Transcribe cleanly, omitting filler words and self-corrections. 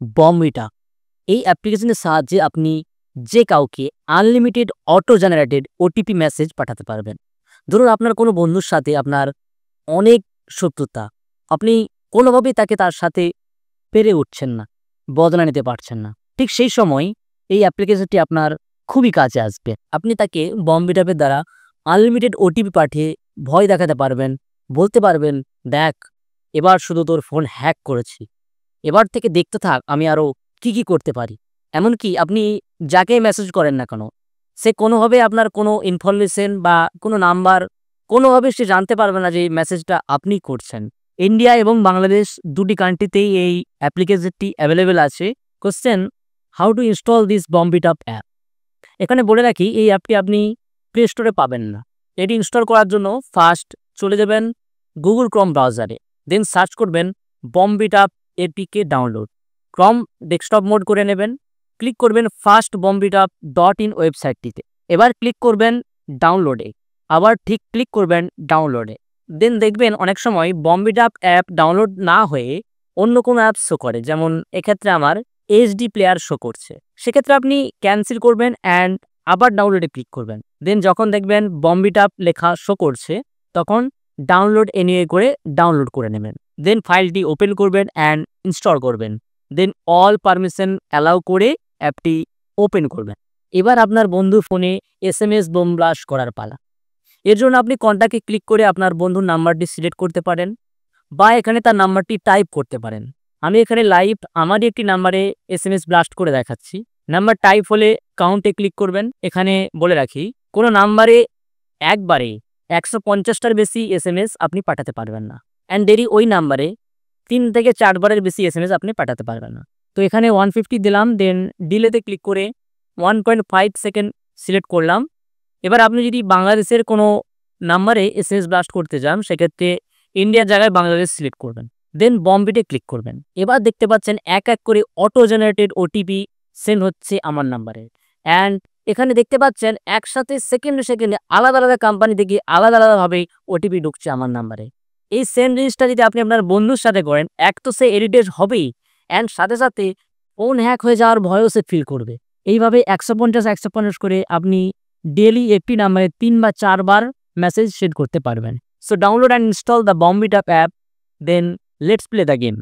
বম্বিটা এই অ্যাপ্লিকেশনের সাহায্যে আপনি যে কাউকে unlimited auto generated OTP message পাঠাতে পারবেন। ধরুন আপনার কোনো বন্ধুর সাথে আপনার অনেক শত্রুতা, আপনি কোনোভাবেই তার সাথে পেরে উঠছেন না, বদলা নিতে পারছেন না। ঠিক সেই সময় এই অ্যাপ্লিকেশনটি আপনার খুবই কাজে আসবে। আপনি তাকে বম্বিট অ্যাপের দ্বারা আনলিমিটেড ওটিপি পাঠিয়ে ভয় দেখাতে পারবেন, বলতে পারবেন, "দেখ, এবার শুধু তোর ফোন হ্যাক করেছি। এবার থেকে দেখতে থাক আমি আরও কি করতে পারি।" এমনকি আপনি যাকেই মেসেজ করেন না কেন, সে কোনোভাবে আপনার কোনো ইনফরমেশন বা কোনো নাম্বার কোনোভাবে সে জানতে পারবে না যে এই মেসেজটা আপনিই করছেন। ইন্ডিয়া এবং বাংলাদেশ দুটি কান্ট্রিতেই এই অ্যাপ্লিকেশনটি অ্যাভেলেবেল আছে। Question, how to install this Bombit Up app? এখানে বলে রাখি এই অ্যাপটি আপনি প্লে স্টোরে পাবেন না। এটি ইনস্টল করার জন্য ফার্স্ট চলে যাবেন গুগল ক্রোম ব্রাউজারে, দেন সার্চ করবেন Bombit Up APK download. Chrome desktop mode করে নেবেন, ক্লিক করবেন ফার্স্ট বম্বিট আপ .in ওয়েবসাইটটিতে। এবার ক্লিক করবেন ডাউনলোডে, আবার ঠিক ক্লিক করবেন ডাউনলোডে। দেন দেখবেন অনেক সময় বম্বিট আপ অ্যাপ ডাউনলোড না হয়ে অন্য কোনো অ্যাপ শো করে, যেমন এক্ষেত্রে আমার এইচডি প্লেয়ার শো করছে। সেক্ষেত্রে আপনি ক্যান্সেল করবেন অ্যান্ড আবার ডাউনলোডে ক্লিক করবেন। দেন যখন দেখবেন বম্বিট আপ লেখা শো করছে তখন ডাউনলোড এনিওয়ে করে ডাউনলোড করে নেবেন। দেন ফাইলটি ওপেন করবেন অ্যান্ড ইনস্টল করবেন। দেন অল পারমিশন অ্যালাউ করে অ্যাপটি ওপেন করবেন। এবার আপনার বন্ধুর ফোনে SMS বোম ব্লাস্ট করার পালা। এর জন্য আপনি কন্ট্যাক্টে ক্লিক করে আপনার বন্ধুর নাম্বারটি সিলেক্ট করতে পারেন বা এখানে তার নাম্বারটি টাইপ করতে পারেন। আমি এখানে লাইভ আমারই একটি নাম্বারে SMS ব্লাস্ট করে দেখাচ্ছি। নাম্বার টাইপ হলে কাউন্টে ক্লিক করবেন। এখানে বলে রাখি কোনো নাম্বারে একবারে 150টার বেশি SMS আপনি পাঠাতে পারবেন না, অ্যান্ড দেরি ওই নাম্বারে 3 থেকে 4 বারের বেশি SMS আপনি পাঠাতে পারবেন না। তো এখানে 150 দিলাম, দেন ডিলেতে ক্লিক করে 1.5 সেকেন্ড সিলেক্ট করলাম। এবার আপনি যদি বাংলাদেশের কোনো নাম্বারে SMS ব্লাস্ট করতে চান সেক্ষেত্রে ইন্ডিয়ার জায়গায় বাংলাদেশ সিলেক্ট করবেন, দেন বম্বিটে ক্লিক করবেন। এবার দেখতে পাচ্ছেন এক করে অটো জেনারেটেড ওটিপি সেন্ড হচ্ছে আমার নাম্বারে, অ্যান্ড এখানে দেখতে পাচ্ছেন একসাথে সেকেন্ডে আলাদা আলাদা কোম্পানি থেকে আলাদাভাবে ওটিপি ঢুকছে আমার নাম্বারে। এই সেম জিনিসটা যদি আপনি আপনার বন্ধুর সাথে করেন, এক তো সে ইরিটেট হবেই, অ্যান্ড সাথে ফোন হ্যাক হয়ে যাওয়ার ভয়ও সে ফিল করবে। এইভাবে 150 করে আপনি ডেইলি একটি নাম্বারে 3 বা 4 বার মেসেজ সেন্ড করতে পারবেন। So download and install the Bombit Up app, then let's play the game.